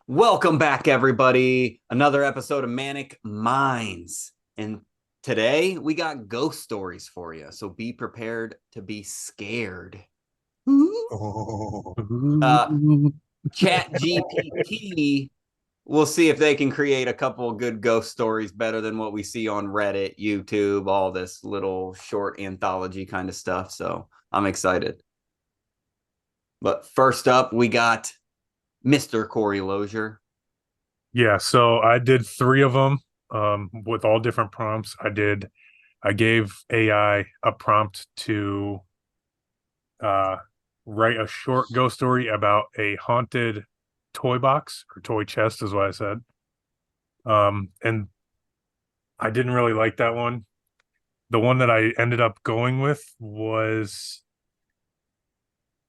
Welcome back, everybody. Another episode of Manic Minds. And today we got ghost stories for you. So be prepared to be scared. Oh. Uh, Ooh. Chat GPT, we'll see if they can create a couple of good ghost stories better than what we see on Reddit, YouTube, all this little short anthology kind of stuff. So I'm excited. But first up, we got Mr. Corey Lozier. Yeah, so I did three of them with all different prompts. I gave AI a prompt to uh, write a short ghost story about a haunted toy box or toy chest, is what I said. And I didn't really like that one. The one that I ended up going with was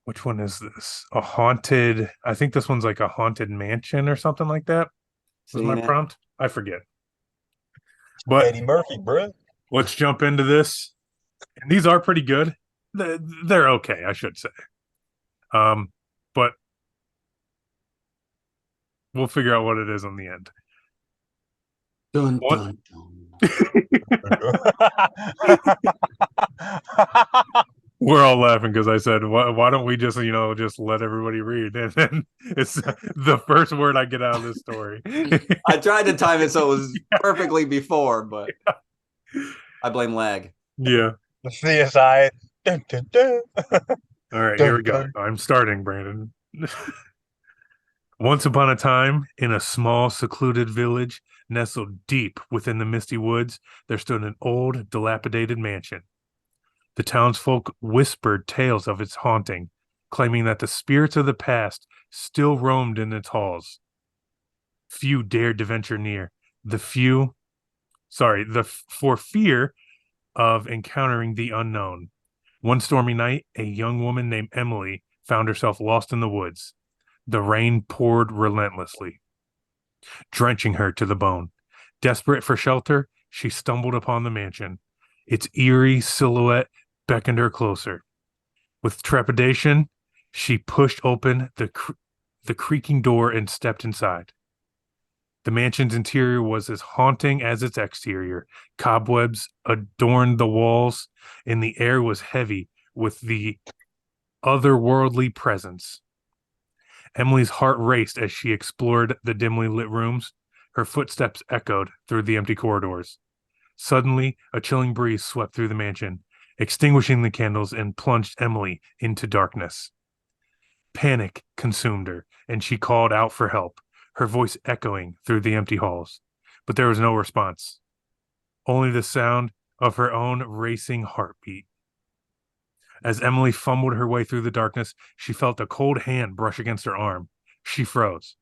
which one is this? I think this one's like a haunted mansion or something like that. Was my Seen it? prompt? I forget. But Eddie Murphy, bruh. let's jump into this. And these are pretty good. They're okay, I should say. Um, but we'll figure out what it is on the end. Dun, What? dun, dun. We're all laughing because I said, why don't we just, just let everybody read? And then it's the first word I get out of this story. I tried to time it so it was perfectly before, but I blame lag. Yeah. The CSI. Dun, dun, dun. All right, here Dun, we go. dun. I'm starting, Brandon. Once upon a time, in a small, secluded village nestled deep within the misty woods, there stood an old, dilapidated mansion. The townsfolk whispered tales of its haunting, claiming that the spirits of the past still roamed in its halls. Few dared to venture near. The few, for fear of encountering the unknown. One stormy night, a young woman named Emily found herself lost in the woods. The rain poured relentlessly, drenching her to the bone. Desperate for shelter, she stumbled upon the mansion. Its eerie silhouette beckoned her closer. With trepidation, she pushed open the creaking door and stepped inside. The mansion's interior was as haunting as its exterior. Cobwebs adorned the walls, and the air was heavy with the otherworldly presence. Emily's heart raced as she explored the dimly lit rooms. Her footsteps echoed through the empty corridors. Suddenly, a chilling breeze swept through the mansion, extinguishing the candles and plunged Emily into darkness. Panic consumed her, and she called out for help, her voice echoing through the empty halls. But there was no response, only the sound of her own racing heartbeat. As Emily fumbled her way through the darkness, she felt a cold hand brush against her arm. She froze,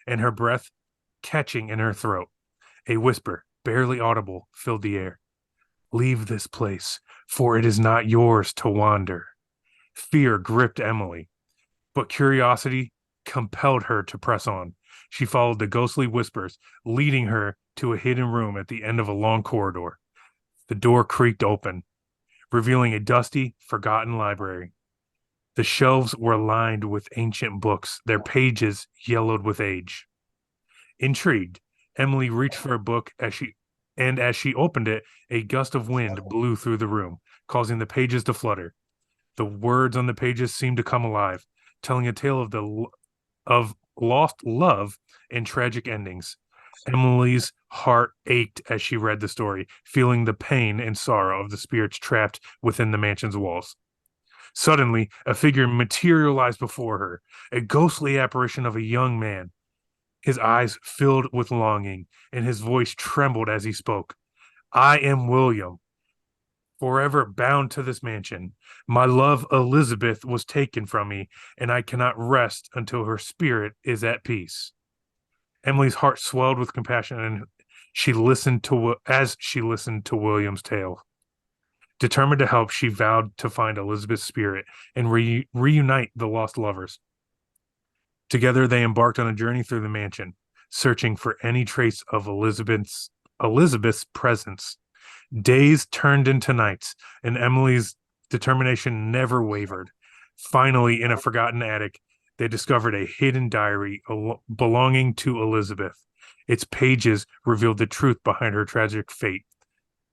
and her breath catching in her throat. A whisper, barely audible, filled the air. Leave this place, for it is not yours to wander. Fear gripped Emily, but curiosity compelled her to press on. She followed the ghostly whispers, leading her to a hidden room at the end of a long corridor. The door creaked open, revealing a dusty, forgotten library. The shelves were lined with ancient books, their pages yellowed with age. Intrigued, Emily reached for a book as she opened it, a gust of wind blew through the room, causing the pages to flutter. The words on the pages seemed to come alive, telling a tale of lost love and tragic endings. Emily's heart ached as she read the story, feeling the pain and sorrow of the spirits trapped within the mansion's walls. Suddenly, a figure materialized before her, a ghostly apparition of a young man. His eyes filled with longing, and his voice trembled as he spoke. I am William, forever bound to this mansion. My love, Elizabeth, was taken from me, and I cannot rest until her spirit is at peace. Emily's heart swelled with compassion, and she listened to William's tale. Determined to help, she vowed to find Elizabeth's spirit and reunite the lost lovers. Together, they embarked on a journey through the mansion, searching for any trace of Elizabeth's presence. Days turned into nights, and Emily's determination never wavered. Finally, in a forgotten attic, they discovered a hidden diary belonging to Elizabeth. Its pages revealed the truth behind her tragic fate.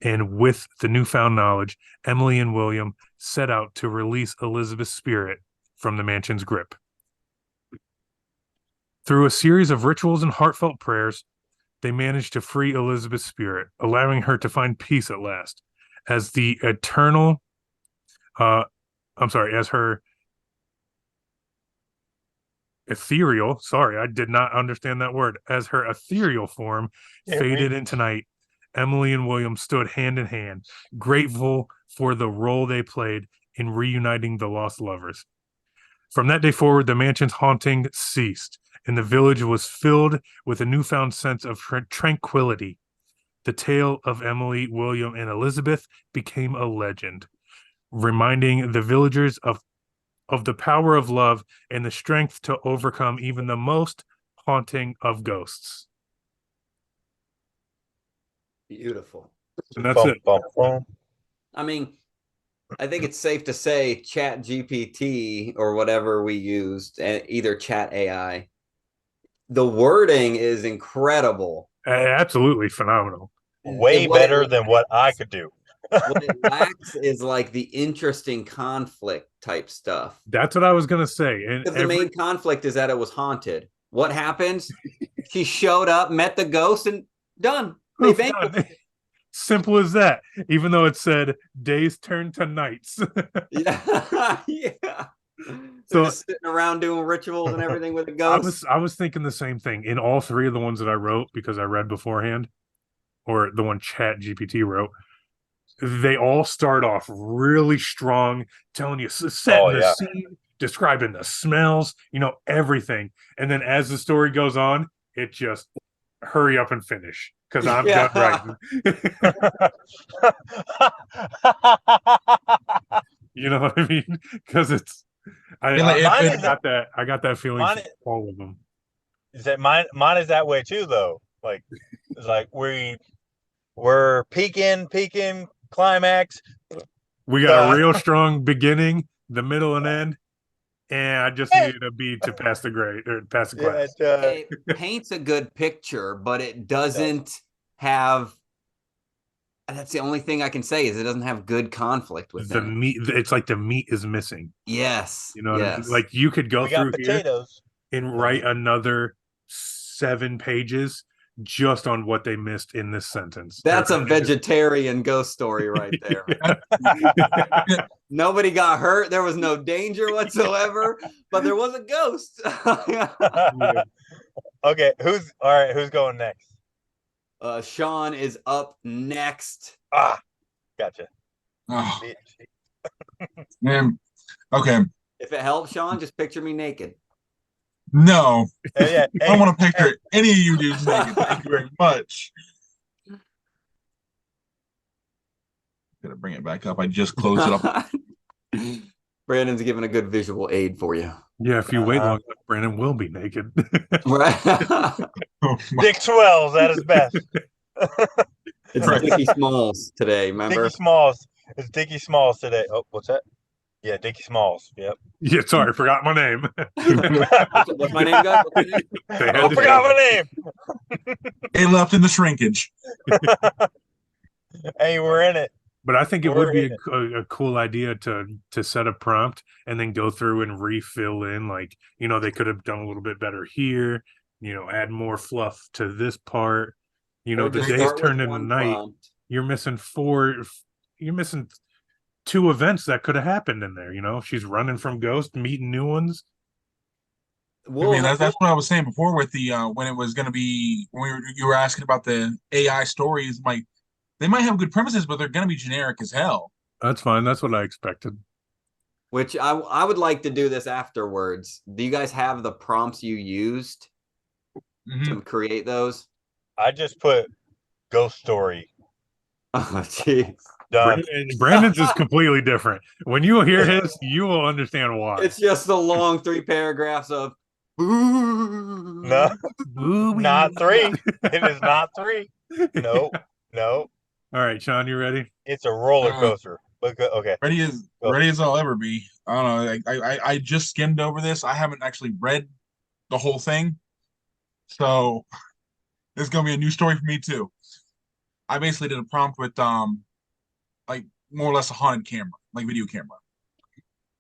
And with the newfound knowledge, Emily and William set out to release Elizabeth's spirit from the mansion's grip. Through a series of rituals and heartfelt prayers, they managed to free Elizabeth's spirit, allowing her to find peace at last. As the eternal, as her ethereal, sorry, I did not understand that word, as her ethereal form faded into night, Emily and William stood hand in hand, grateful for the role they played in reuniting the lost lovers. From that day forward, the mansion's haunting ceased, and the village was filled with a newfound sense of tranquility. The tale of Emily, William, and Elizabeth became a legend, reminding the villagers of the power of love and the strength to overcome even the most haunting of ghosts. Beautiful. And that's it. I mean, I think it's safe to say Chat GPT or whatever we used, either Chat AI, the wording is incredible. Absolutely phenomenal. Way better than what I could do. What it lacks is like the interesting conflict type stuff. That's what I was going to say. And the main conflict is that it was haunted. What happens? She showed up, met the ghost, and done. They vanquished. Simple as that. Even though it said days turn to nights. Yeah. So just sitting around doing rituals and everything with a ghost. I was thinking the same thing in all three of the ones that I wrote because I read beforehand, or the one Chat GPT wrote. They all start off really strong, telling you setting the scene, describing the smells, everything. And then as the story goes on, it just hurry up and finish because I'm done writing. You know what I mean? Because it's I got that feeling from all of them. Is that mine is that way too though. Like it's like we're peaking climax. We got a real strong beginning, the middle and end, and I just needed a B to pass the grade or pass the class. It paints a good picture, but it doesn't have. That's the only thing I can say is it doesn't have good conflict with the meat. It's like the meat is missing. Yes, you know, like you could go through potatoes here and write another 7 pages just on what they missed in this sentence. That's a vegetarian ghost story right there. Nobody got hurt. There was no danger whatsoever, but there was a ghost. Okay, who's going next? Sean is up next. Gotcha. Oh. Man, okay. If it helps, Sean, just picture me naked. No, I don't want to picture any of you dudes naked. Thank you very much. Gotta bring it back up. I just closed it up. Brandon's giving a good visual aid for you. Yeah, if you wait long enough, Brandon will be naked. Right. Dick swells at his best. It's Dickie Smalls today, remember? Dickie Smalls. It's Dickie Smalls today. Oh, what's that? Yeah, Dickie Smalls. Yep. Yeah, sorry, forgot my name. What's my name, guys? I forgot my name. It left in the shrinkage. Hey, we're in it. But I think it would be a cool idea to set a prompt and then go through and refill in, like, they could have done a little bit better here, add more fluff to this part. The days turned into night. Prompt. You're missing 2 events that could have happened in there. She's running from ghosts, meeting new ones. Well, I mean, that's what I was saying before with the when it was going to be when you were asking about the AI stories. Like, they might have good premises, but they're going to be generic as hell. That's fine. That's what I expected. Which I would like to do this afterwards. Do you guys have the prompts you used to create those? I just put ghost story. Oh, jeez. Brandon's is completely different. When you hear his, you will understand why. It's just the long 3 paragraphs of boo. No, not 3. It is not 3. No. All right, Sean, you ready? It's a roller coaster. Okay. Ready as I'll ever be. I don't know. I just skimmed over this. I haven't actually read the whole thing, so it's gonna be a new story for me too. I basically did a prompt with like more or less a haunted camera, like video camera.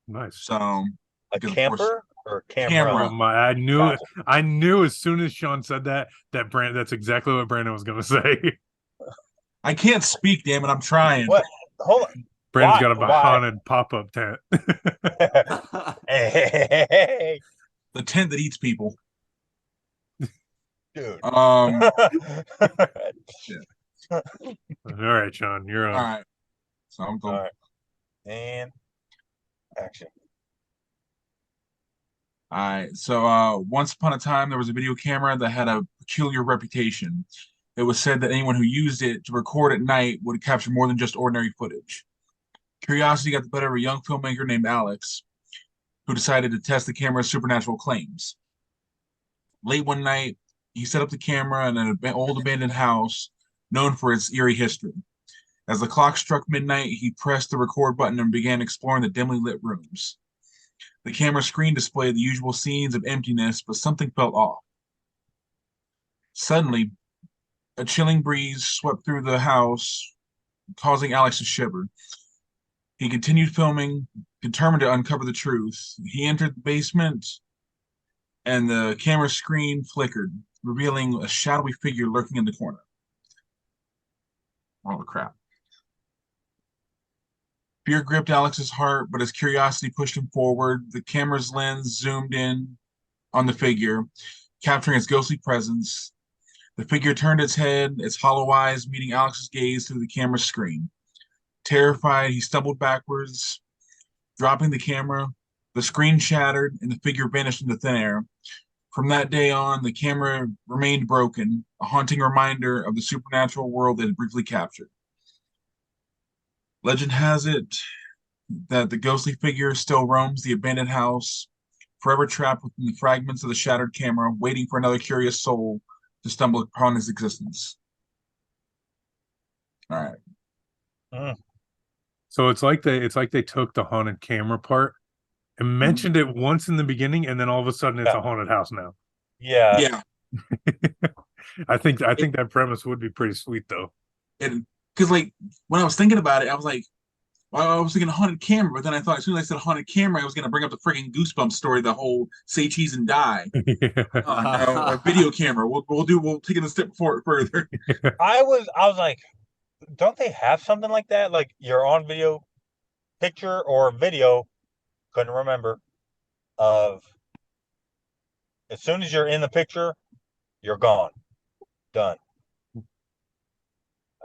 Nice. So A because, of course, camper or camera? Camera. Oh my! I knew Gotcha. I knew as soon as Sean said that that's exactly what Brandon was gonna say. I can't speak, damn it. I'm trying. What? Hold on. Brandon's Why? got a Why? haunted pop-up tent. Hey, The tent that eats people. dude. All All right, Sean, you're on. right. So I'm going. All right. And action. All right. So once upon a time, there was a video camera that had a peculiar reputation. It was said that anyone who used it to record at night would capture more than just ordinary footage. Curiosity got the better of a young filmmaker named Alex, who decided to test the camera's supernatural claims. Late one night, he set up the camera in an old abandoned house known for its eerie history. As the clock struck midnight, he pressed the record button and began exploring the dimly lit rooms. The camera screen displayed the usual scenes of emptiness, but something felt off. Suddenly, a chilling breeze swept through the house, causing Alex to shiver. He continued filming, determined to uncover the truth. He entered the basement, and the camera screen flickered, revealing a shadowy figure lurking in the corner. Oh, crap. Fear gripped Alex's heart, but as curiosity pushed him forward, the camera's lens zoomed in on the figure, capturing its ghostly presence. The figure turned its head, its hollow eyes meeting Alex's gaze through the camera screen. Terrified, he stumbled backwards, dropping the camera. The screen shattered, and the figure vanished into thin air. From that day on, the camera remained broken, a haunting reminder of the supernatural world it had briefly captured. Legend has it that the ghostly figure still roams the abandoned house, forever trapped within the fragments of the shattered camera, waiting for another curious soul to stumble upon his existence. All right. So it's like they took the haunted camera part and mentioned it once in the beginning, and then all of a sudden it's a haunted house now. Yeah. Yeah. I think that premise would be pretty sweet though. And because like when I was thinking about it, I was like, well, I was thinking a haunted camera, but then I thought as soon as I said haunted camera, I was going to bring up the freaking Goosebumps story, the whole say cheese and die. Yeah. No, a video camera. We'll take it a step further. I was like, don't they have something like that? Like you're on video, picture or video, couldn't remember, of as soon as you're in the picture, you're gone. Done.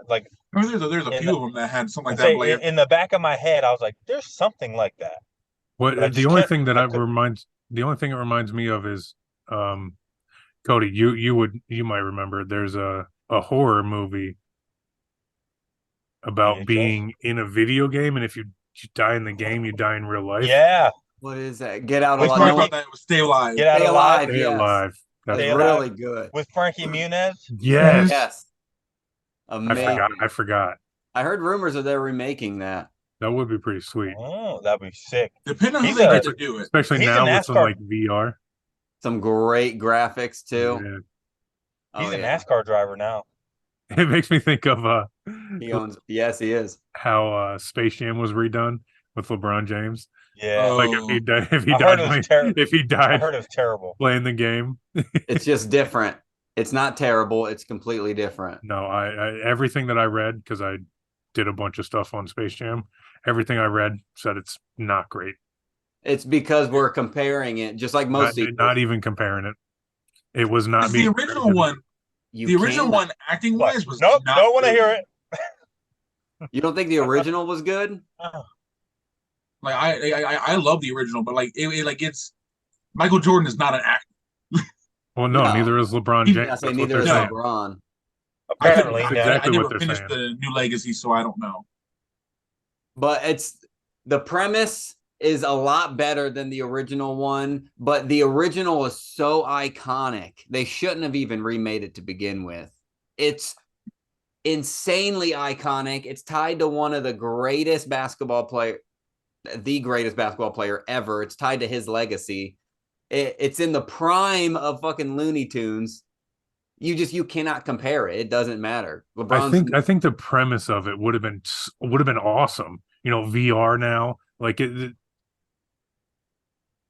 Like I mean, there's a few of them that had something like that. say, But like, in the back of my head, I was like, there's something like that. What But I the just only can't- thing that I it couldn't- reminds me of is Cody, you might remember there's a horror movie about VHS? being in a video game, and if you die in the game, you die in real life. Yeah. What is that? Get out let's alive. talk No, about that. It was Stay Alive. Get out Stay alive. Stay yes. alive. That's Stay really Alive. good. With Frankie Muniz. Yes. Yes. Amazing. I forgot. I heard rumors of they're remaking that. That would be pretty sweet, Oh, that'd be sick. Depending on who He's they a- get to do it. especially He's now an with some NASCAR. like VR. Some great graphics too. Yeah. He's Oh, a yeah. NASCAR driver now. It makes me think of He owns. Yes, he is. how Space Jam was redone with LeBron James. Yeah. Oh. Like if he died, I heard it was terrible. if he I died heard it was terrible. playing the game. It's just different. It's not terrible. It's completely different. No, I everything that I read, because I did a bunch of stuff on Space Jam, everything I read said it's not great. It's because we're comparing it, just like most Not even comparing it. It was not Because the being original one, You the original can't- one, acting What? wise, was Nope, not don't want to good. hear it. You don't think the original was good? Like I love the original, but like it's Michael Jordan is not an actor. Well, no, No. neither is LeBron He- James. I say That's what neither they're is saying. LeBron. Apparently, That's yeah. exactly I what never they're finished saying. the New Legacy, so I don't know. But it's the premise is a lot better than the original one, but the original is so iconic. They shouldn't have even remade it to begin with. It's insanely iconic. It's tied to one of the greatest the greatest basketball player ever. It's tied to his legacy. It's in the prime of fucking Looney Tunes. You cannot compare it. It doesn't matter. I think the premise of it would have been awesome. You know, VR now, like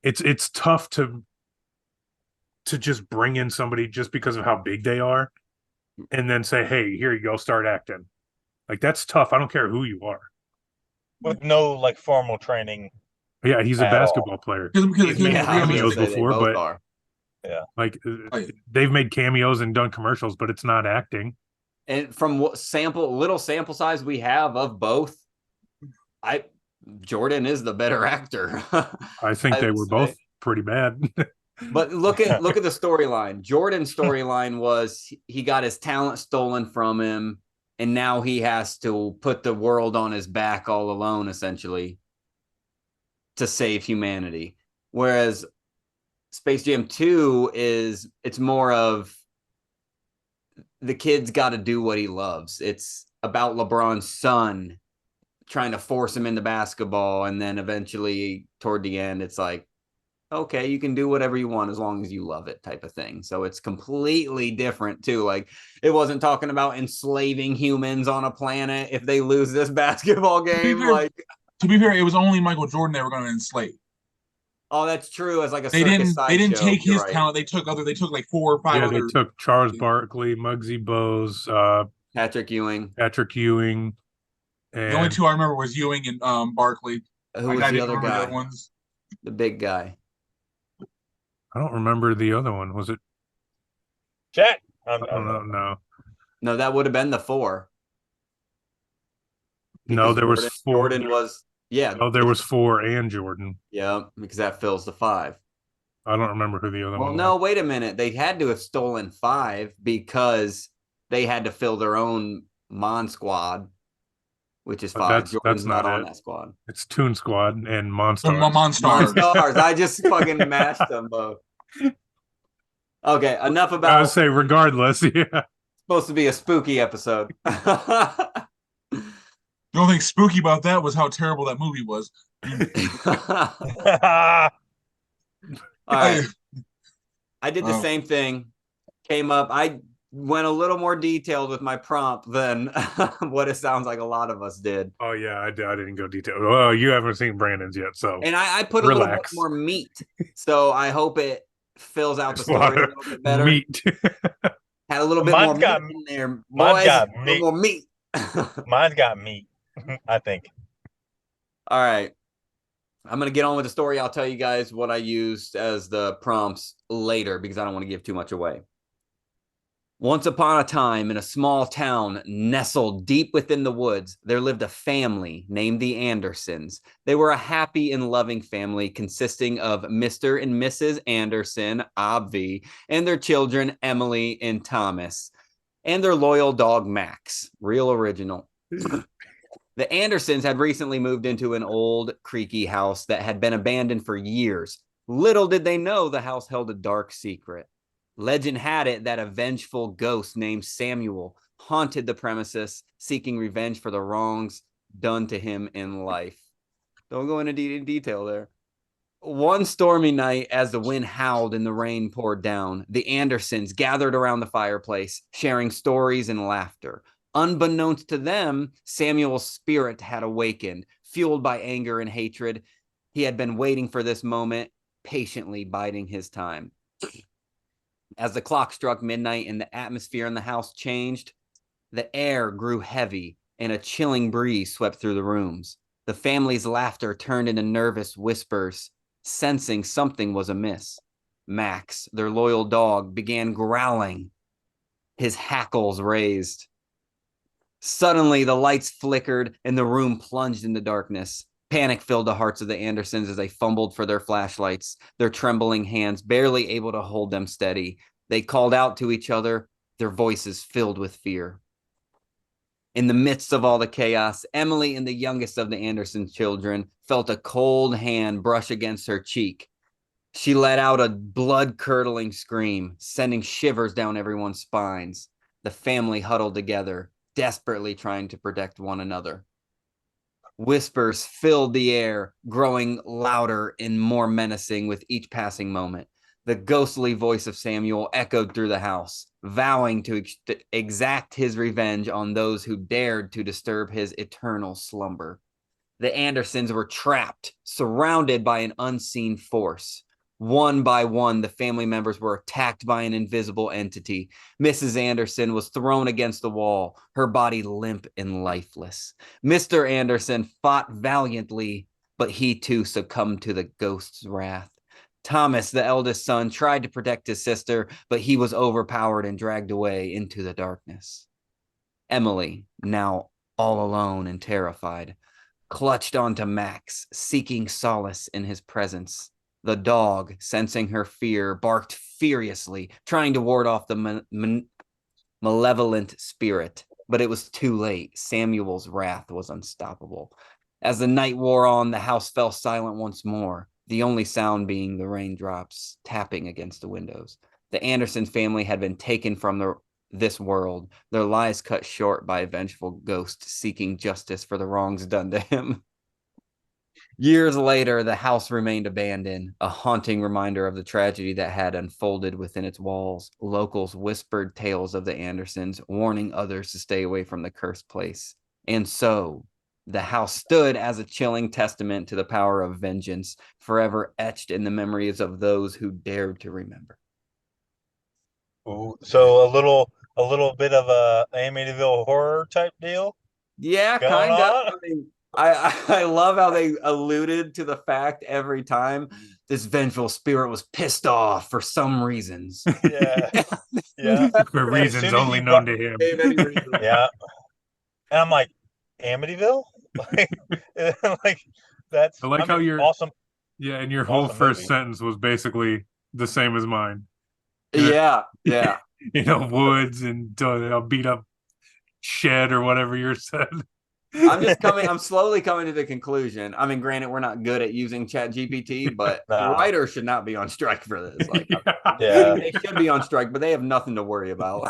it's tough to just bring in somebody just because of how big they are, and then say, "Hey, here you go, start acting." Like that's tough. I don't care who you are. with no like formal training. Yeah, he's a At all. basketball player. Because made I was gonna cameos say they before, both but- are. Yeah. Like Like- they've made cameos and done commercials, but it's not acting. And from what little sample size we have of both, Jordan is the better actor. I think I they would were say. both pretty bad. But look at the storyline. Jordan's storyline was he got his talent stolen from him, and now he has to put the world on his back all alone, essentially, to save humanity. Whereas Space Jam 2 it's more of the kid's got to do what he loves. It's about LeBron's son trying to force him into basketball, and then eventually toward the end it's like, okay, you can do whatever you want as long as you love it, type of thing. So it's completely different too. Like, it wasn't talking about enslaving humans on a planet if they lose this basketball game. To be fair, it was only Michael Jordan they were going to enslave. Oh, that's true. As like a They circus didn't sideshow. take his You're right. talent. They took like 4 or 5 Yeah, other. they took Charles Barkley, Muggsy Bogues, Patrick Ewing. Patrick Ewing, and The only 2 I remember was Ewing and Barkley. Who was I the didn't other remember the guy? other ones. The big guy. I don't remember the other one. Was it? Jack. I don't know. No, No, that would have been the 4. no, Because there was 4. Jordan was, yeah. Oh, there was 4 and Jordan. Yeah, because that fills the 5. I don't remember who the other Well, one no, was. wait a minute. They had to have stolen 5 because they had to fill their own Mon Squad, which is 5. That's Jordan's not not on it. that squad. It's Toon Squad and Monstars. Monstars. Monstars. I just fucking mashed them both. Okay, enough I about would say, regardless, yeah. supposed to be a spooky episode. The only thing spooky about that was how terrible that movie was. All right. I did the Oh. same thing. Came up. I went a little more detailed with my prompt than what it sounds like a lot of us did. Oh yeah, I didn't go detailed. Well, you haven't seen Brandon's yet, so And I put a little bit Relax. more meat. So I hope it fills out the story a little bit better. meat. Had a little bit Mine's more meat got- in there. mine's Boys, got a little more meat. Mine's got meat, I think. All right. I'm going to get on with the story. I'll tell you guys what I used as the prompts later because I don't want to give too much away. Once upon a time, in a small town nestled deep within the woods, there lived a family named the Andersons. They were a happy and loving family consisting of Mr. and Mrs. Anderson, Obvi, and their children, Emily and Thomas, and their loyal dog, Max. Real original. The Andersons had recently moved into an old, creaky house that had been abandoned for years. Little did they know the house held a dark secret. Legend had it that a vengeful ghost named Samuel haunted the premises, seeking revenge for the wrongs done to him in life. Don't go into detail there. One stormy night, as the wind howled and the rain poured down, the Andersons gathered around the fireplace, sharing stories and laughter. Unbeknownst to them, Samuel's spirit had awakened, fueled by anger and hatred. He had been waiting for this moment, patiently biding his time. As the clock struck midnight and the atmosphere in the house changed, the air grew heavy and a chilling breeze swept through the rooms. The family's laughter turned into nervous whispers, sensing something was amiss. Max, their loyal dog, began growling, his hackles raised. Suddenly, the lights flickered and the room plunged into darkness. Panic filled the hearts of the Andersons as they fumbled for their flashlights, their trembling hands barely able to hold them steady. They called out to each other, their voices filled with fear. In the midst of all the chaos, Emily and the youngest of the Anderson children felt a cold hand brush against her cheek. She let out a blood-curdling scream, sending shivers down everyone's spines. The family huddled together, desperately trying to protect one another. Whispers filled the air, growing louder and more menacing with each passing moment. The ghostly voice of Samuel echoed through the house, vowing to exact his revenge on those who dared to disturb his eternal slumber. The Andersons were trapped, surrounded by an unseen force. One by one, the family members were attacked by an invisible entity. Mrs. Anderson was thrown against the wall, her body limp and lifeless. Mr. Anderson fought valiantly, but he too succumbed to the ghost's wrath. Thomas, the eldest son, tried to protect his sister, but he was overpowered and dragged away into the darkness. Emily, now all alone and terrified, clutched onto Max, seeking solace in his presence. The dog, sensing her fear, barked furiously, trying to ward off the malevolent spirit. But it was too late. Samuel's wrath was unstoppable. As the night wore on, the house fell silent once more, the only sound being the raindrops tapping against the windows. The Anderson family had been taken from this world, their lives cut short by a vengeful ghost seeking justice for the wrongs done to him. Years later, the house remained abandoned, a haunting reminder of the tragedy that had unfolded within its walls. Locals whispered tales of the Andersons, warning others to stay away from the cursed place. And so, the house stood as a chilling testament to the power of vengeance, forever etched in the memories of those who dared to remember. Ooh, so a little bit of a Amityville horror type deal Yeah, going kind of. on. I mean, I love how they alluded to the fact every time this vengeful spirit was pissed off for some reasons. Yeah, yeah. For As reasons soon as only you known brought- to him. Gave any reason. Yeah, and I'm like, Amityville, like that's I like how you're- awesome. Yeah, and your whole Awesome first movie. sentence was basically the same as mine. Yeah, yeah. You know, woods and a beat up shed or whatever you said. I'm slowly coming to the conclusion. I mean, granted, we're not good at using Chat GPT, but Nah. writers should not be on strike for this. Like, Yeah. they should be on strike, but they have nothing to worry about.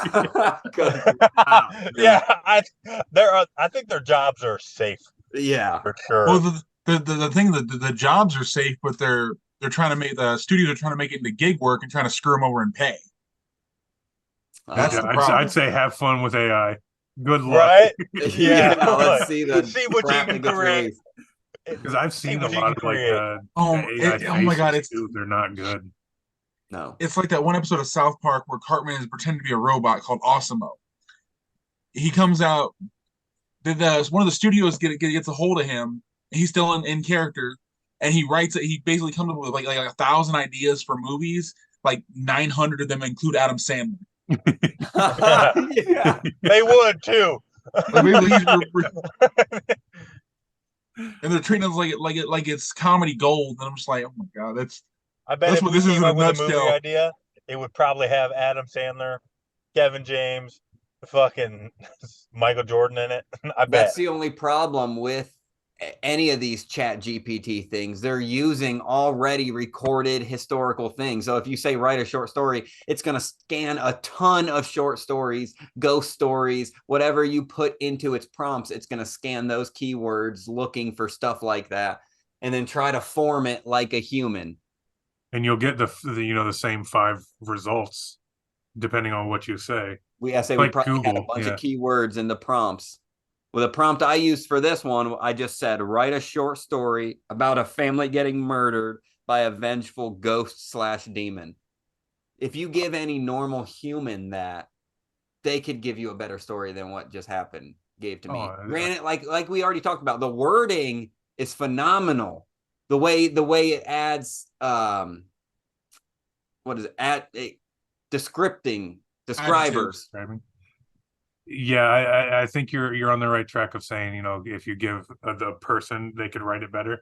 Yeah, I think their jobs are safe Yeah. for sure. Well, the thing that the jobs are safe, but they're trying to make the studios are trying to make it into gig work and trying to screw them over in pay. That's Yeah, the I'd problem. say have fun with AI. Good luck. Right? Yeah, Yeah. let's see the See what you crap can that gets create. released. Because I've seen a what you lot can of like create. the AI Oh my God, faces too. They're not good. No. it's like that one episode of South Park where Cartman is pretending to be a robot called Osimo. He comes out. One of the studios gets a hold of him. He's still in character, and he writes it. He basically comes up with like 1,000 ideas for movies. Like 900 of them include Adam Sandler. Yeah. They would too. Like basically and they're treating us like it's comedy gold. And I'm just like, oh my God, I bet That's if what we this is came in a up with a movie nutshell. idea, it would probably have Adam Sandler, Kevin James, fucking Michael Jordan in it. I bet. That's the only problem with any of these Chat GPT things. They're using already recorded historical things. So if you say write a short story, it's going to scan a ton of short stories, ghost stories, whatever you put into its prompts, it's going to scan those keywords looking for stuff like that and then try to form it like a human. And you'll get the same 5 results depending on what you say. We Like probably had a Google, bunch yeah. of keywords in the prompts. Well, the prompt I used for this one, I just said, write a short story about a family getting murdered by a vengeful ghost/demon. If you give any normal human that, they could give you a better story than what just happened gave to me. Oh, yeah. Granted, like we already talked about, the wording is phenomenal. The way it adds what is it? Describers. Describing. Yeah, I think you're on the right track of saying, if you give the person, they could write it better.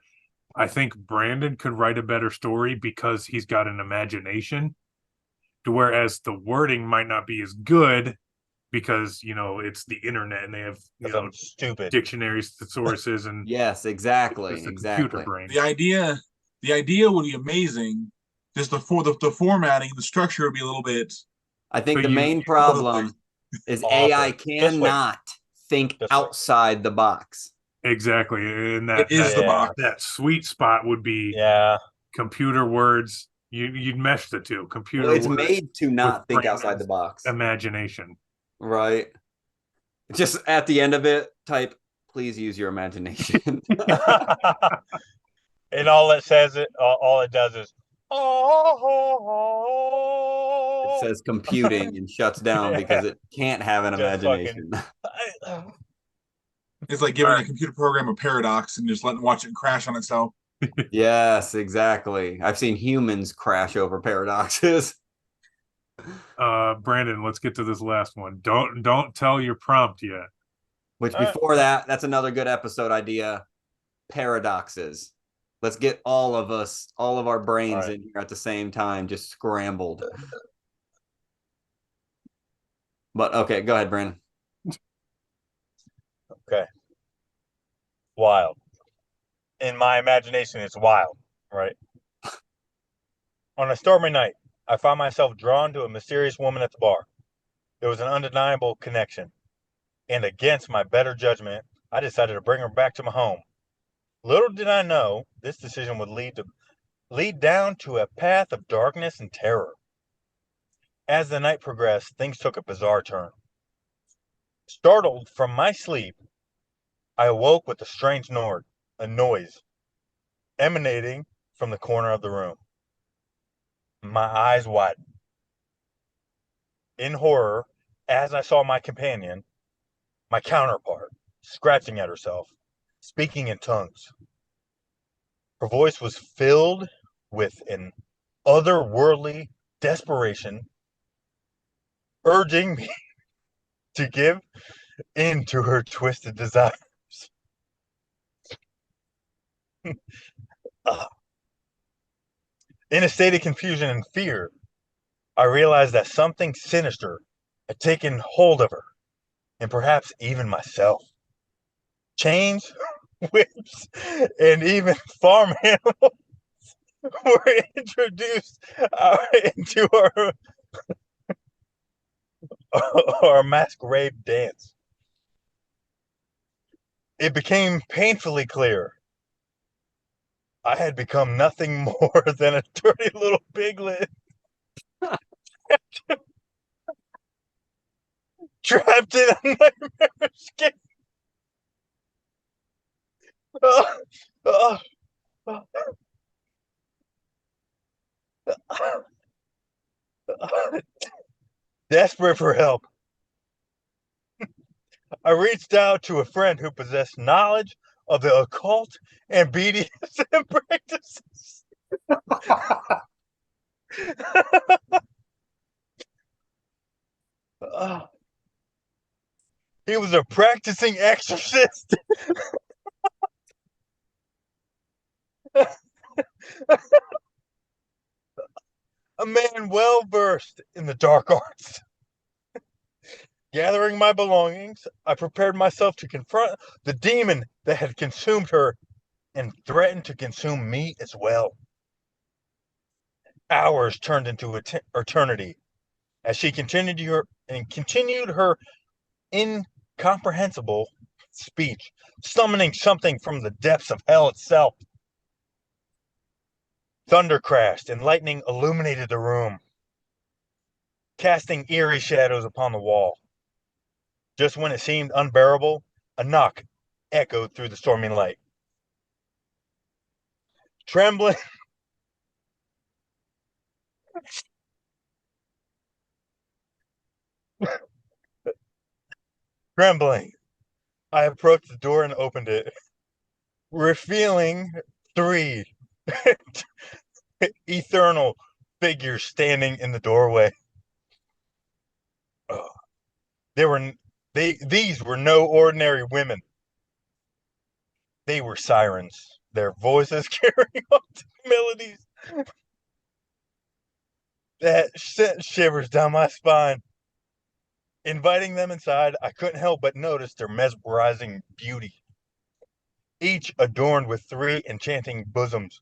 I think Brandon could write a better story because he's got an imagination, whereas the wording might not be as good because it's the internet and they have I'm stupid. dictionaries, thesauruses, and Yes, exactly. it's the Exactly. computer brain. The idea would be amazing. Just the formatting, the structure would be a little bit. I think But the you- main problem is Awful. AI Guess what? cannot think Just like- outside the box. Exactly. And that It is the Yeah. box. that sweet spot would be Yeah. computer words. You'd mesh the two. Computer Well, it's words made to not think outside the Brandon's box. imagination. Right. Just at the end of it, type, please use your imagination. And all it says all it does is oh. It says computing and shuts down Yeah. because it can't have an Just imagination. It's like giving Alright. a computer program a paradox and just letting watch it crash on itself. Yes, exactly. I've seen humans crash over paradoxes. Brandon, let's get to this last one. Don't tell your prompt yet. Which All right. before that, that's another good episode idea. Paradoxes. Let's get all of us, all of our brains All right. in here at the same time, just scrambled. But okay, go ahead, Brandon. Okay. Wild. In my imagination, it's wild, right? On a stormy night, I found myself drawn to a mysterious woman at the bar. There was an undeniable connection. And against my better judgment, I decided to bring her back to my home. Little did I know this decision would lead down to a path of darkness and terror. As the night progressed, things took a bizarre turn. Startled from my sleep, I awoke with a strange a noise emanating from the corner of the room. My eyes widened in horror as I saw my companion, my counterpart, scratching at herself, speaking in tongues. Her voice was filled with an otherworldly desperation, urging me to give in to her twisted desires. In a state of confusion and fear, I realized that something sinister had taken hold of her, and perhaps even myself. Chains, whips, and even farm animals were introduced into our masquerade dance. It became painfully clear I had become nothing more than a dirty little piglet trapped in a nightmare skin. Oh, oh, oh. Desperate for help, I reached out to a friend who possessed knowledge of the occult and BDSM practices. He was a practicing exorcist. A man well versed in the dark arts. Gathering my belongings, I prepared myself to confront the demon that had consumed her and threatened to consume me as well. Hours turned into eternity as she continued her incomprehensible speech, summoning something from the depths of hell itself. Thunder crashed and lightning illuminated the room, casting eerie shadows upon the wall. Just when it seemed unbearable, a knock echoed through the stormy light. Trembling, trembling, I approached the door and opened it, revealing three eternal figures standing in the doorway. They were these were no ordinary women. They were sirens, their voices carrying out melodies that sent shivers down my spine. Inviting them inside, I couldn't help but notice their mesmerizing beauty, each adorned with three enchanting bosoms.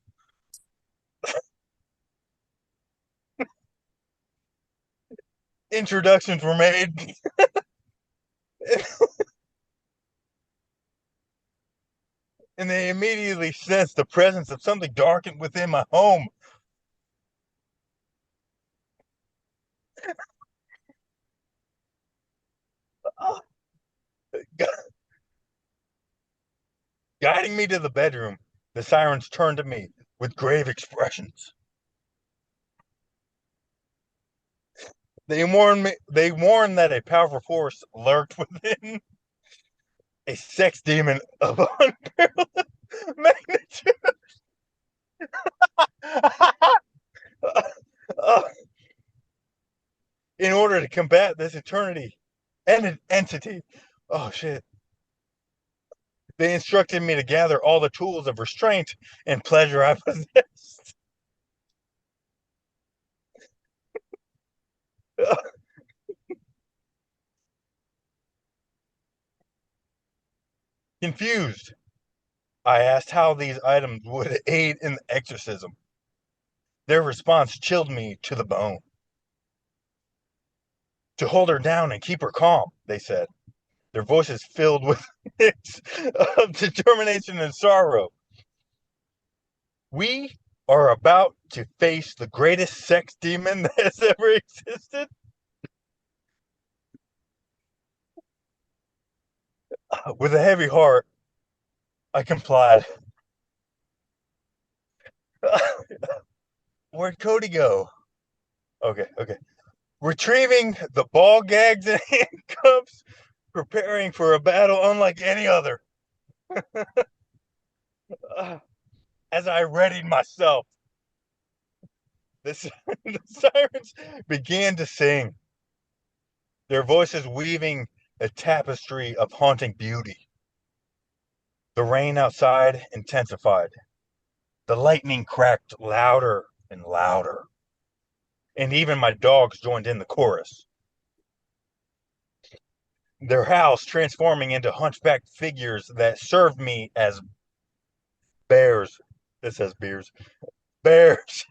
Introductions were made. and they immediately sensed the presence of something dark within my home. Guiding me to the bedroom, the sirens turned to me with grave expressions. They warned that a powerful force lurked within, a sex demon of unparalleled magnitude. In order to combat this eternity and an entity, oh shit, they instructed me to gather all the tools of restraint and pleasure I possessed. Confused, I asked how these items would aid in the exorcism. Their response chilled me to the bone. To hold her down and keep her calm, they said, their voices filled with mix of determination and sorrow. We are about to face the greatest sex demon that has ever existed. With a heavy heart, I complied. Where'd Cody go? Okay. Retrieving the ball gags and handcuffs, preparing for a battle unlike any other. As I readied myself, the sirens began to sing, their voices weaving a tapestry of haunting beauty. The rain outside intensified. The lightning cracked louder and louder. And even my dogs joined in the chorus. Their howls transforming into hunchbacked figures that served me as bears. It says beers. Bears.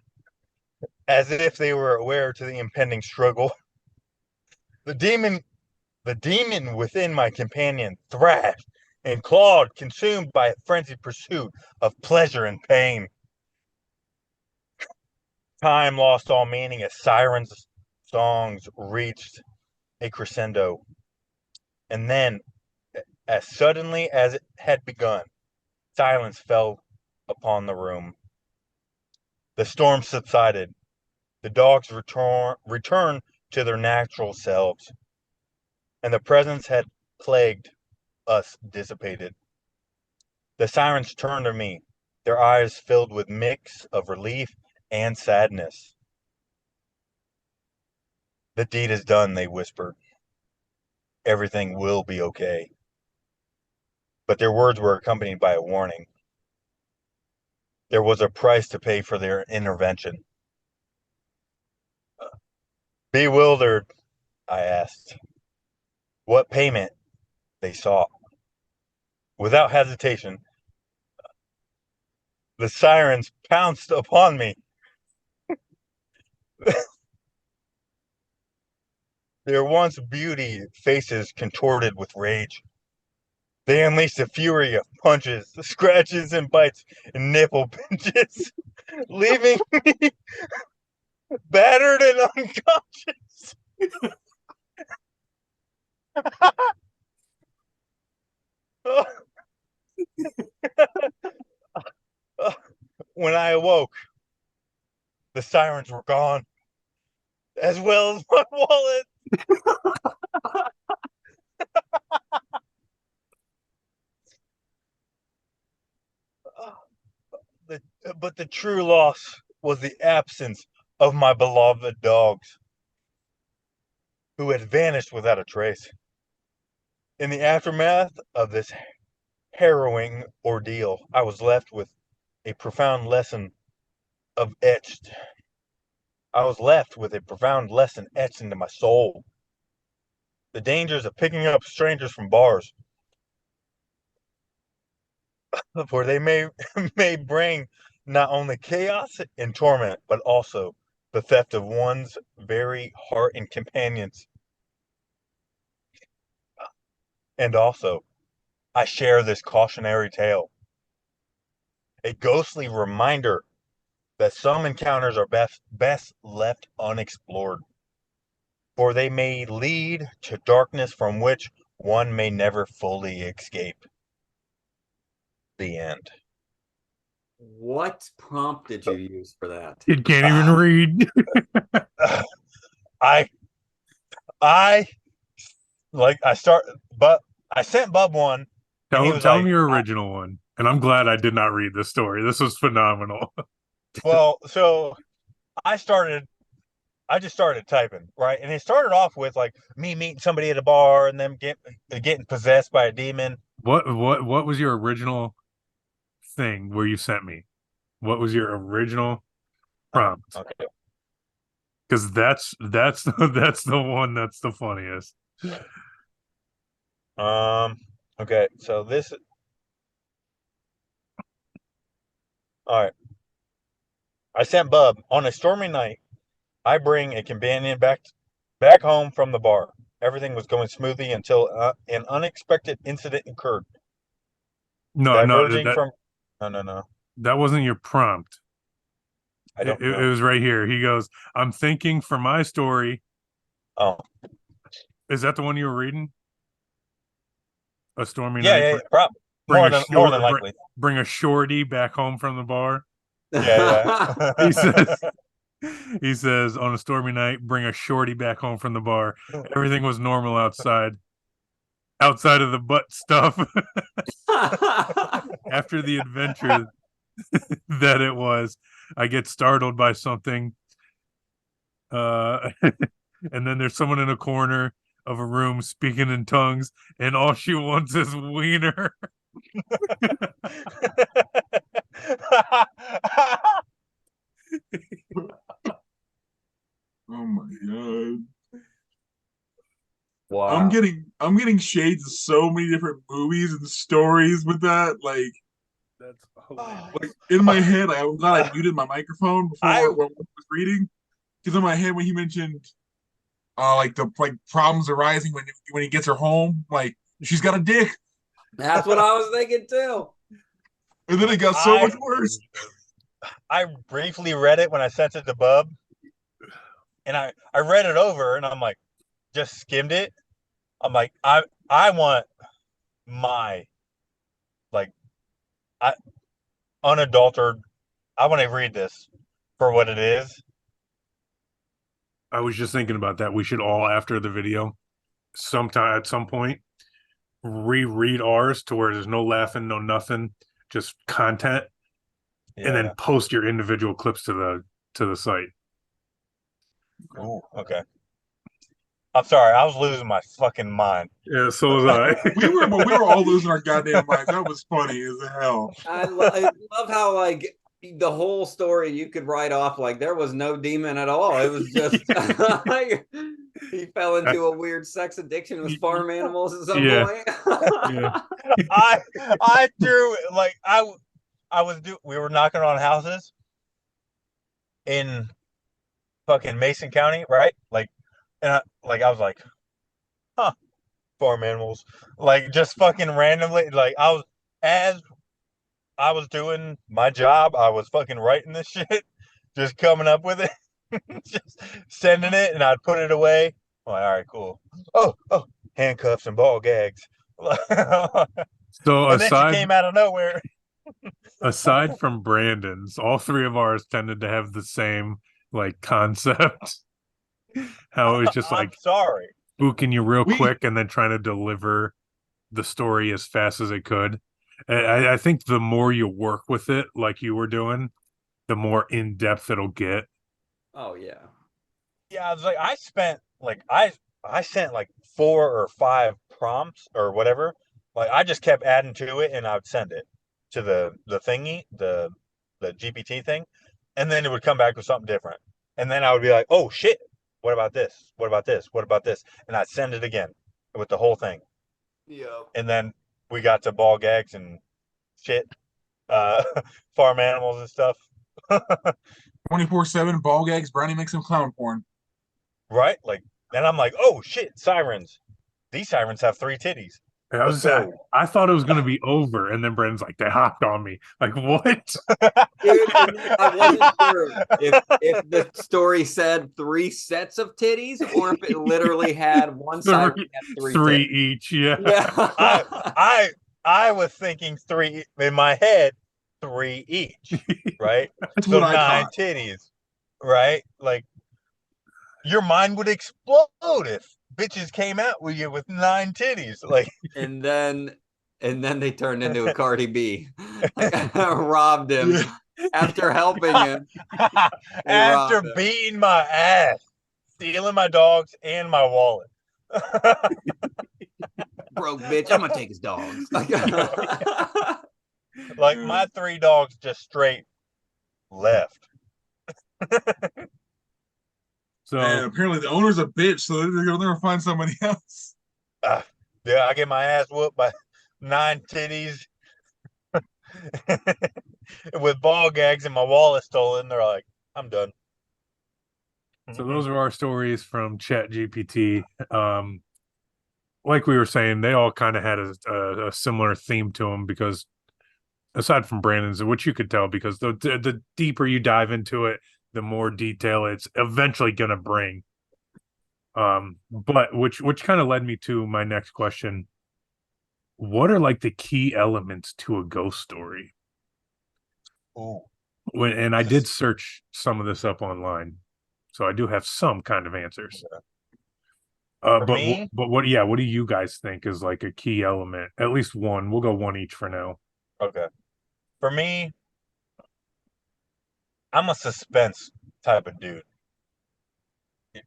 As if they were aware to the impending struggle. The demon within my companion thrashed and clawed, consumed by a frenzied pursuit of pleasure and pain. Time lost all meaning as sirens' songs reached a crescendo. And then, as suddenly as it had begun, silence fell upon the room. The storm subsided. The dogs returned to their natural selves. And the presence had plagued us dissipated. The sirens turned to me, their eyes filled with mix of relief and sadness. The deed is done, they whispered. Everything will be okay. But their words were accompanied by a warning. There was a price to pay for their intervention. Bewildered, I asked what payment they sought. Without hesitation, the sirens pounced upon me. Their once beauty faces contorted with rage. They unleashed a fury of punches, scratches, and bites, and nipple pinches, leaving me battered and unconscious. When I awoke, the sirens were gone, as well as my wallet. But the true loss was the absence of my beloved dogs, who had vanished without a trace. In the aftermath of this harrowing ordeal, I was left with a profound lesson of etched. I was left with a profound lesson etched into my soul. The dangers of picking up strangers from bars, for they may may bring not only chaos and torment, but also the theft of one's very heart and companions. And also, I share this cautionary tale a ghostly reminder that some encounters are best left unexplored, for they may lead to darkness from which one may never fully escape. The end. What prompt did you use for that? It can't even read. I like but I sent Bub one, and he was Tell like, me your original one. And I'm glad I did not read this story. This was phenomenal. well, so I just started typing, right? And it started off with like me meeting somebody at a bar and them getting possessed by a demon. What was your original thing where you sent me? What was your original prompt? Okay. Because that's that's the one that's the funniest. Okay. So this. All right. I sent Bub on a stormy night. I bring a companion back home from the bar. Everything was going smoothly until an unexpected incident occurred. No, Diverging from. No. that wasn't your prompt. I don't It know. was right here. He goes, "I'm thinking for my story." Oh, Is that the one you were reading? A stormy yeah, night. yeah, probably more than likely. Bring a shorty back home from the bar. Yeah. He says. He says, on a stormy night, bring a shorty back home from the bar. Everything was normal outside of the butt stuff. After the adventure that it was, I get startled by something. And then there's someone in a corner of a room speaking in tongues, and all she wants is wiener. Oh my god. Wow. I'm getting shades of so many different movies and stories with that. Like That's like in my head, like, I'm glad I muted my microphone before when I was reading. Because in my head when he mentioned like the problems arising when he gets her home, like she's got a dick. That's what I was thinking too. And then it got so much worse. I briefly read it when I sent it to Bub, and I read it over, and I'm like, just skimmed it. I'm like, I want my like I unadulterated. I want to read this for what it is. I was just thinking about that. We should all, after the video, sometime at some point, reread ours to where there's no laughing, no nothing, just content, and then post your individual clips to the site. Ooh, okay. I'm sorry, I was losing my fucking mind. Yeah, so was I. we were all losing our goddamn minds. That was funny as hell. I love how like the whole story you could write off like there was no demon at all. It was just like he fell into a weird sex addiction with farm animals at some point. Yeah. I threw like we were knocking on houses in fucking Mason County, right? Like, and I was like, huh, farm animals, like just fucking randomly. Like as I was doing my job, I was fucking writing this shit, just coming up with it, just sending it, and I'd put it away. I'm like, all right, cool. Oh, handcuffs and ball gags. So and then she came out of nowhere. Aside from Brandon's, all three of ours tended to have the same like concept. How it was just like sorry, spooking you real quick and then trying to deliver the story as fast as it could. I think the more you work with it, like you were doing, the more in depth it'll get. Oh yeah. Yeah, I was like, I sent like 4 or 5 prompts or whatever. Like I just kept adding to it, and I would send it to the thingy, the GPT thing, and then it would come back with something different. And then I would be like, oh shit, what about this? What about this? What about this? And I'd send it again with the whole thing. Yeah. And then we got to ball gags and shit, farm animals and stuff. 24/7 ball gags, Brownie makes some clown porn. Right? Like, then I'm like, oh shit, sirens. These sirens have 3 titties. I was I thought it was gonna be over, and then Brandon's like, they hopped on me. Like, what? Dude, and I wasn't sure if the story said 3 sets of titties or if it literally had one side had 3 three titties. each, yeah. I was thinking 3 in my head, 3 each, right? That's So what I 9 thought. titties, right? Like your mind would explode if bitches came out with you with 9 titties. Like, and then they turned into a Cardi B. Robbed him after helping him. after beating my ass, stealing my dogs and my wallet. Broke bitch, I'm gonna take his dogs. Like my 3 dogs just straight left. So And apparently the owner's a bitch, so they're gonna never find somebody else. Yeah, I get my ass whooped by 9 titties with ball gags and my wallet stolen. They're like, I'm done. So those are our stories from ChatGPT. Like we were saying, they all kind of had a similar theme to them because aside from Brandon's, which you could tell because the deeper you dive into it, the more detail it's eventually gonna bring. But which kind of led me to my next question. What are like the key elements to a ghost story? Ooh. And I did search some of this up online, so I do have some kind of answers. For But me, what do you guys think is like a key element? At least one. We'll go one each for now. okay. For me, I'm a suspense type of dude.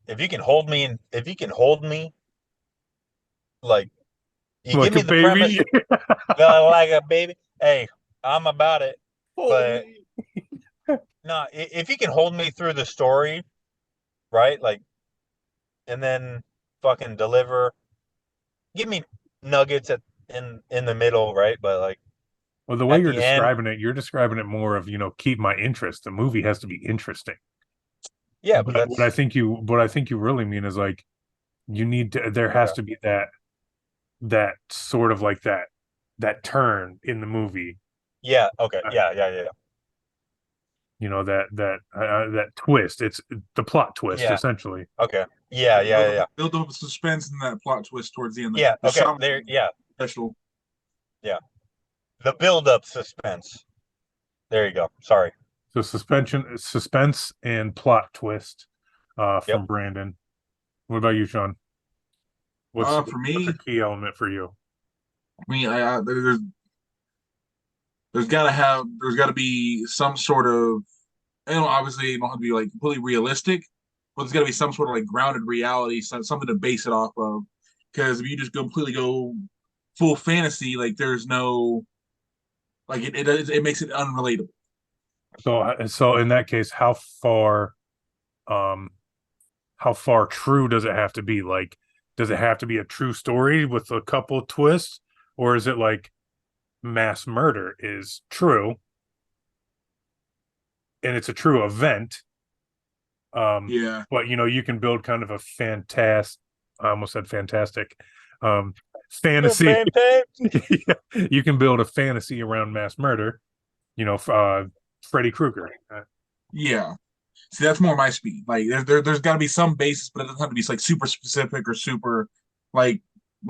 If you can hold me like you Like give me a the baby. premise like a baby, hey, I'm about it. But no, if you can hold me through the story, right? Like, and then fucking deliver, give me nuggets in the middle, right? But like Well, the way at you're the end, you're describing it more of, keep my interest. The movie has to be interesting. yeah, but What I that's think you really mean is like you need to there has okay. to be that sort of like that turn in the movie. Yeah, okay, Uh, yeah. that twist. It's the plot twist Yeah, essentially. okay. Yeah. Build up suspense and that plot twist towards the end. Yeah, The okay. Shaman There, yeah, special. yeah. The build-up suspense. There you go. Sorry. So suspense and plot twist Yep. from Brandon. What about you, Sean? For What's a me, key element for you? there's got to be some sort of, obviously you don't have to be like completely realistic, but there's got to be some sort of like grounded reality, something to base it off of. Because if you just completely go full fantasy, like there's no, like it makes it unrelatable. So in that case, um how far true does it have to be? Like, does it have to be a true story with a couple of twists, or is it like mass murder is true and it's a true event? Yeah, But you can build kind of a I almost said fantastic, fantasy. Yeah, you can build a fantasy around mass murder. Freddy Krueger. yeah. See, that's more my speed. Like there's got to be some basis, but it doesn't have to be like super specific or super like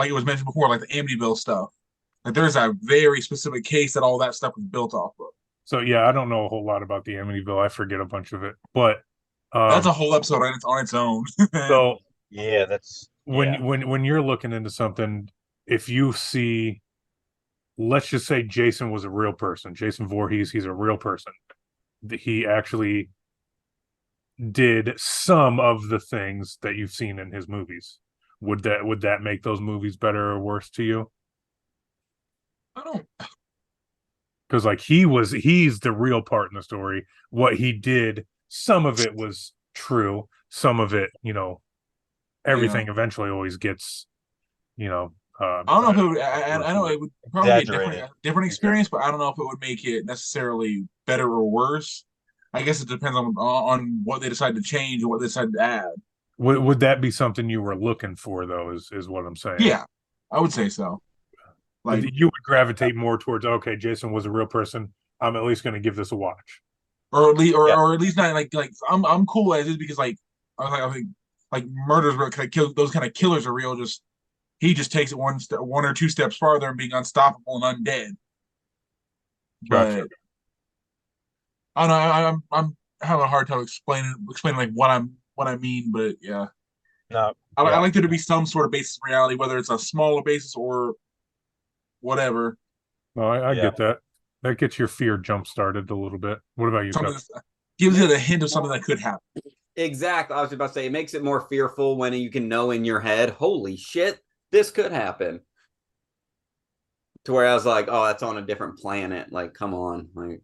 it was mentioned before, like the Amityville stuff. Like there's a very specific case that all that stuff was built off of. So yeah, I don't know a whole lot about the Amityville. I forget a bunch of it, but That's um, a whole episode on its own. so Yeah, that's yeah. when you're looking into something, if you see, let's just say Jason was a real person, Jason Voorhees, he's a real person. He actually did some of the things that you've seen in his movies. Would that make those movies better or worse to you? I don't. Because like he's the real part in the story. What he did, some of it was true, some of it, Yeah. everything eventually always gets, you know, I don't know if it would. I know it would probably be a Exaggerated. different experience, but I don't know if it would make it necessarily better or worse. I guess it depends on what they decide to change and what they decide to add. would that be something you were looking for though? Is what I'm saying. Yeah, I would say so. But Like, you would gravitate more towards, okay, Jason was a real person. I'm at least going to give this a watch. or at least, Yeah. or at least not like I'm cool as it because like I think like murders were kind of kill those kind of killers are real. Just he just takes it one or two steps farther and being unstoppable and undead. Gotcha. But I don't know. I'm having a hard time explaining like what I mean. But yeah, No. I Yeah. like there to be some sort of basis in reality, whether it's a smaller basis or whatever. No, I Yeah. get that. That gets your fear jump started a little bit. What about you, Something Chuck? that gives it a hint of something that could happen. Exactly. I was about to say it makes it more fearful when you can know in your head, holy shit, this could happen. To where I was like, oh, that's on a different planet. Like, come on. Like,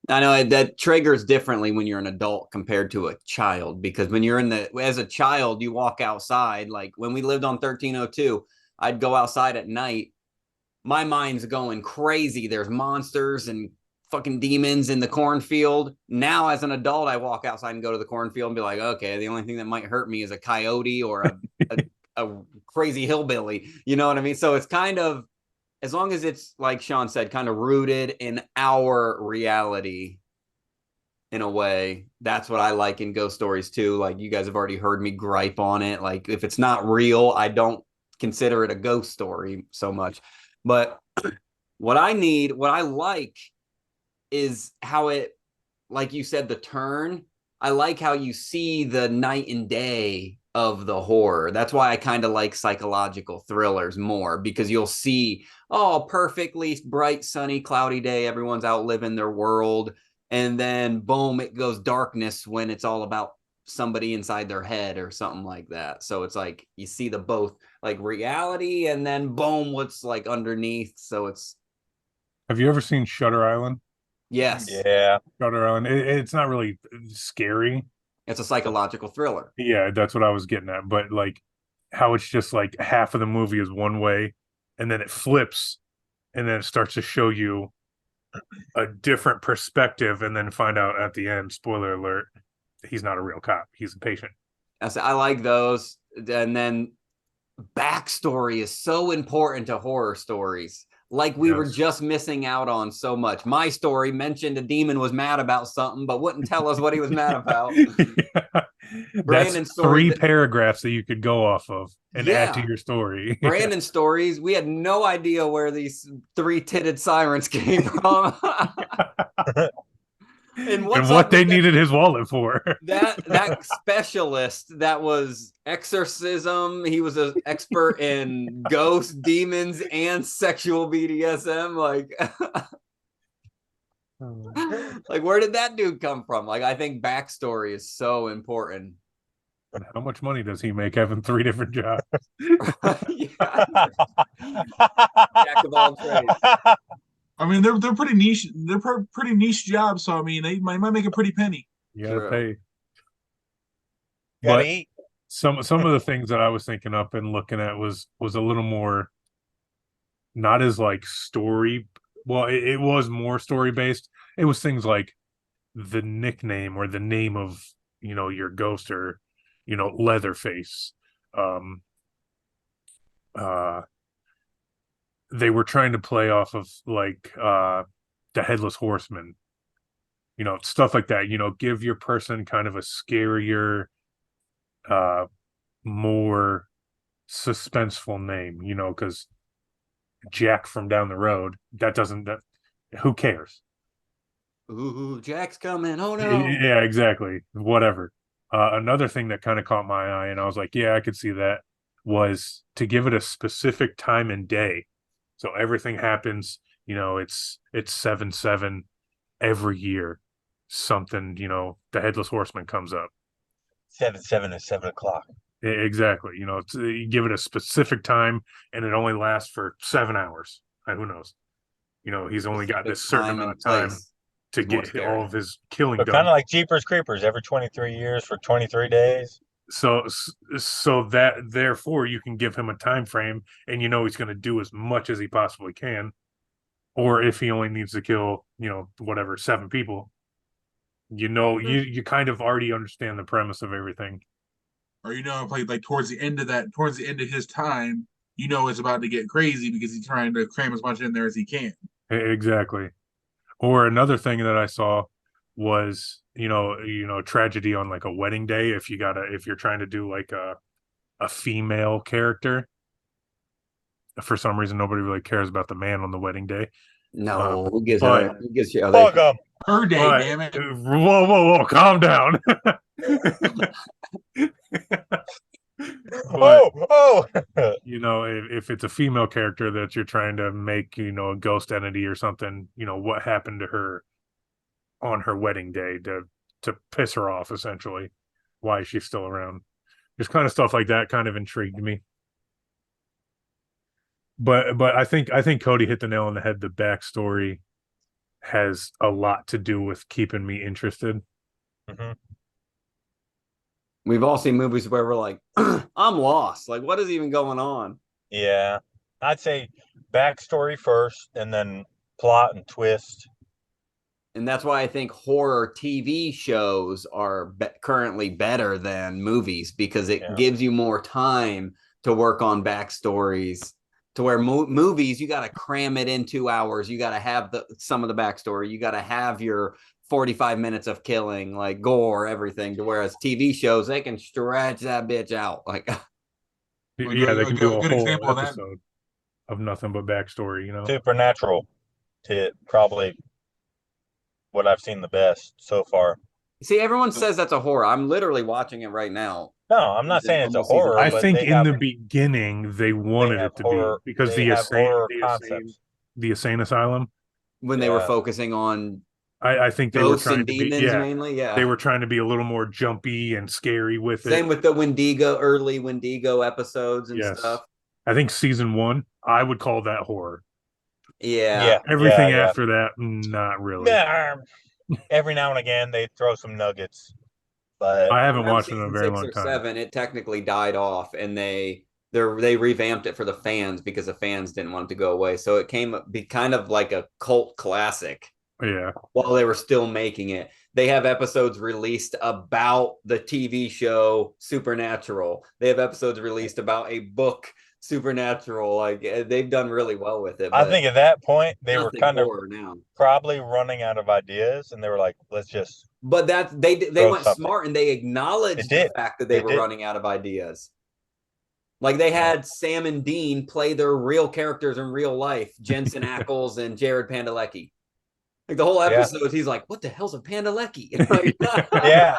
I know that triggers differently when you're an adult compared to a child, because when you're as a child, you walk outside. Like when we lived on 1302, I'd go outside at night. My mind's going crazy. There's monsters and fucking demons in the cornfield. Now, as an adult, I walk outside and go to the cornfield and be like, okay, the only thing that might hurt me is a coyote or a crazy hillbilly. You know what I mean? So it's kind of, as long as it's, like Sean said, kind of rooted in our reality in a way. That's what I like in ghost stories too. Like you guys have already heard me gripe on it. Like if it's not real, I don't consider it a ghost story so much. But what I like is how it, like you said, the turn. I like how you see the night and day of the horror. That's why I kind of like psychological thrillers more, because you'll see, oh, perfectly bright, sunny, cloudy day. Everyone's out living their world. And then boom, it goes darkness when it's all about somebody inside their head or something like that. So it's like you see the both like reality and then boom, what's like underneath. So it's, Have you ever seen Shutter Island? yes, Yeah. Shutter Island. It's not really scary. it's a psychological thriller. Yeah, that's what I was getting at. But like how it's just like half of the movie is one way, and then it flips, and then it starts to show you a different perspective, and then find out at the end, spoiler alert, he's not a real cop. He's a patient. I like those. And then backstory is so important to horror stories. Like we were Yes. just missing out on so much. My story mentioned a demon was mad about something, but wouldn't tell us what he was mad about. Yeah. Brandon's That's story 3 paragraphs that you could go off of and add to Yeah. your story. Brandon's stories, we had no idea where these 3-titted sirens came from. And what they needed his wallet for. that specialist that was exorcism, he was an expert in ghosts, demons, and sexual BDSM. Like where did that dude come from? Like I think backstory is so important. How much money does he make having 3 different jobs? Yeah. Jack of all trades. I mean, they're pretty niche. They're pretty niche jobs. So I mean, they might make a pretty penny. You gotta True. pay. Gotta But eat. some of the things that I was thinking up and looking at was a little more, not as like story. Well, it was more story based. It was things like the nickname or the name of, your ghost, or Leatherface. They were trying to play off of like the Headless Horseman, stuff like that. Give your person kind of a scarier, more suspenseful name, because Jack from down the road, who cares? Ooh, Jack's coming. Oh no. Yeah, exactly. Whatever. Another thing that kind of caught my eye, and I was like, yeah, I could see that, was to give it a specific time and day. So everything happens, it's 7/7 every year. Something, the Headless Horseman comes up. 7 and 7 o'clock. Exactly. You give it a specific time, and it only lasts for 7 hours. Who knows? He's only got this certain Time amount and of time place to is more get scary. all of his killing So done. kind of like Jeepers Creepers, every 23 years for 23 days. So that therefore you can give him a time frame, and he's going to do as much as he possibly can. Or if he only needs to kill, whatever, 7 people, you kind of already understand the premise of everything. Or like towards the end of his time, you know it's about to get crazy because he's trying to cram as much in there as he can. Exactly. Or another thing that I saw was, tragedy on like a wedding day. If you're trying to do like a female character, for some reason nobody really cares about the man on the wedding day. No, who gives but- her? Who gives you? Fuck 'em. Her day, But- damn it. Whoa, calm down. But, Oh. if it's a female character that you're trying to make, a ghost entity or something, what happened to her on her wedding day to piss her off, essentially. Why is she still around? Just kind of stuff like that kind of intrigued me. But I think Cody hit the nail on the head. The backstory has a lot to do with keeping me interested. Mhm. We've all seen movies where we're like, I'm lost. Like, what is even going on? Yeah, I'd say backstory first, and then plot and twist. And that's why I think horror TV shows are currently better than movies, because it gives you more time to work on backstories. To where movies, you got to cram it in 2 hours. You got to have some of the backstory. You got to have your 45 minutes of killing, like gore, everything. To whereas TV shows, they can stretch that bitch out. Like, Yeah, they can do a good whole example of that. episode of nothing but backstory. Supernatural, probably what I've seen the best so far. see, everyone says that's a horror. I'm literally watching it right now. No, I'm not saying it's a horror. I but think they in have, the beginning they wanted have it to horror- be because they have horror concepts. the insane asylum. When they were Yeah. focusing on I think they were ghosts trying and to be demons mainly, yeah. they were trying to be a little more jumpy and scary with Same it. with the early Wendigo episodes and Yes. stuff. I think season 1, I would call that horror. Yeah. Everything yeah. after that, not really. Yeah, every now and again they throw some nuggets, but I haven't Around watched it in a season very 6 long or time. 7, it technically died off, and they revamped it for the fans because the fans didn't want it to go away. So it be kind of like a cult classic Yeah. while they were still making it. They have episodes released about the TV show Supernatural. They have episodes released about a book, Supernatural. Like, they've done really well with it. I think at that point they were nothing kind of horror now. probably running out of ideas, and they were like, "Let's just." But they Throw went something. smart, and they acknowledged They the did. fact that they They were did. running out of ideas. Like, they had Sam and Dean play their real characters in real life, Jensen Ackles and Jared Padalecki. Like, the whole episode, he's like, "What the hell's a Padalecki?" Like, Yeah.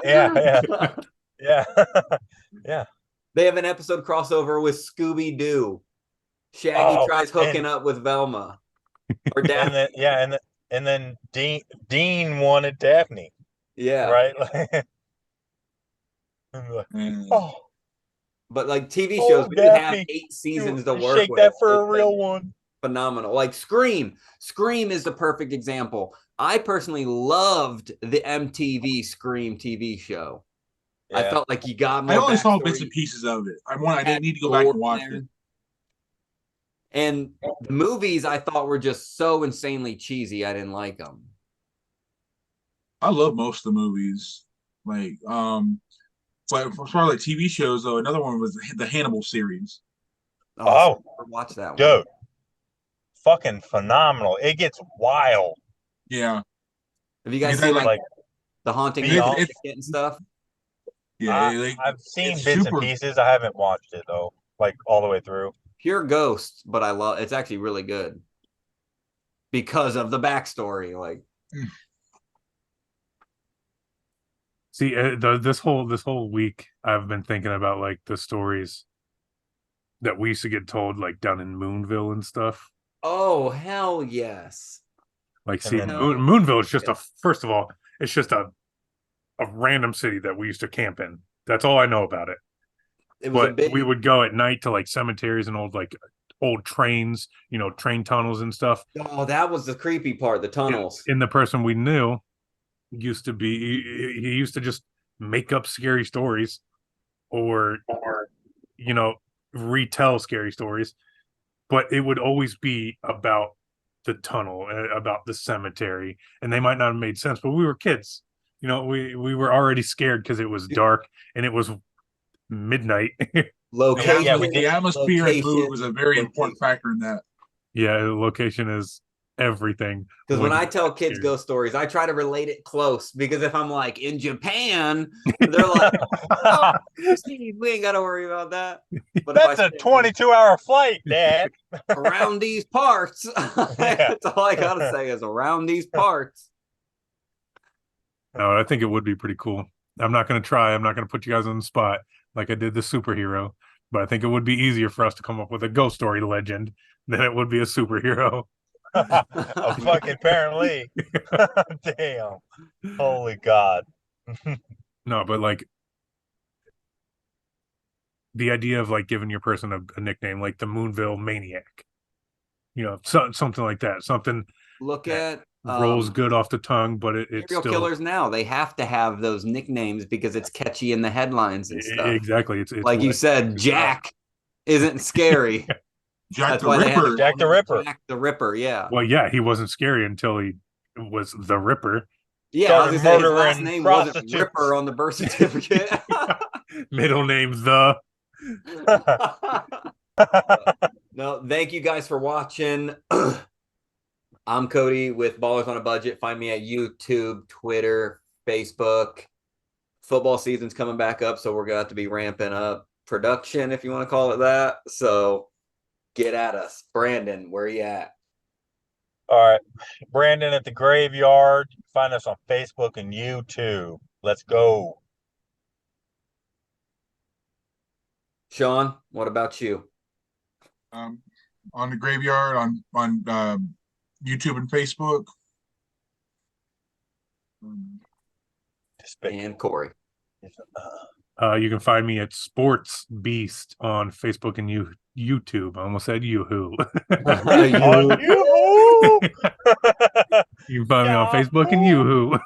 Yeah. They have an episode crossover with Scooby Doo. Shaggy Oh, tries hooking up with Velma. Or And Daphne. then and then Dean wanted Daphne, Yeah. right? Mm. Oh, But like TV Oh, shows, when you have Daphne, 8 seasons you to work shake with, that for a it's real been one. phenomenal. Like Scream. Scream is the perfect example. I personally loved the MTV Scream TV show. I Yeah. felt like you got more I only saw backstory. bits and pieces of it. I Had didn't need to go back gore and watch in there. it. And the movies I thought were just so insanely cheesy. I didn't like them. I love most of the movies. Like, but as far as like TV shows, though, another one was the Hannibal series. Oh, watch that one. dude, fucking phenomenal. It gets wild. Yeah, Have you guys Because I seen like- like the haunting Beyond- of Connecticut and stuff? yeah. like, I've seen it's bits super- and pieces. I haven't watched it though, like all the way through. Pure ghosts, but I love it's actually really good because of the backstory. Like, See, this whole week I've been thinking about like the stories that we used to get told like down in Moonville and stuff. oh hell yes. Like, And see, then- Moonville is just first of all, it's just a random city that we used to camp in. That's all I know about it. It was a But big we would go at night to like cemeteries and old trains, train tunnels and stuff. oh, that was the creepy part, the tunnels. And the person we knew used to be he used to just make up scary stories or retell scary stories, but it would always be about the tunnel, about the cemetery, and they might not have made sense, but we were kids. We were already scared because it was dark and it was midnight. Location, Yeah, we did. The atmosphere and mood location, was a very important location. factor in that. Yeah, location is everything. Because when I tell kids here. ghost stories, I try to relate it close. Because if I'm like in Japan, they're like, "Oh, we ain't got to worry about that." But That's if I a say, 22-hour flight, Dad. around these parts, that's all I gotta say is around these parts. No, I think it would be pretty cool. I'm not going to try. I'm not going to put you guys on the spot like I did the superhero, but I think it would be easier for us to come up with a ghost story legend than it would be a superhero. A fucking apparently. Damn. Holy God. No, but like the idea of like giving your person a nickname like the Moonville Maniac, something like that, something Look at rolls good off the tongue, but it's serial still killers now. They have to have those nicknames because it's catchy in the headlines and stuff. exactly. It's like you said, Jack isn't scary. Jack That's the why they had Ripper. Jack the Ripper. Jack the Ripper, yeah. Well, yeah, he wasn't scary until he was the Ripper. Yeah, I was gonna say his last murdering name wasn't prostitutes. Ripper on the birth certificate. Middle name the. No, thank you guys for watching. I'm Cody with Ballers on a Budget. Find me at YouTube, Twitter, Facebook. Football season's coming back up, so we're gonna have to be ramping up production, if you want to call it that. So get at us. Brandon, where you at? All right. Brandon at the Graveyard. Find us on Facebook and YouTube. Let's go. Sean, what about you? On the Graveyard on YouTube and Facebook. And Corey. You can find me at Sports Beast on Facebook and YouTube. I almost said Yoo-hoo. On Yoo-hoo! You can find me on Facebook and Yoo-hoo.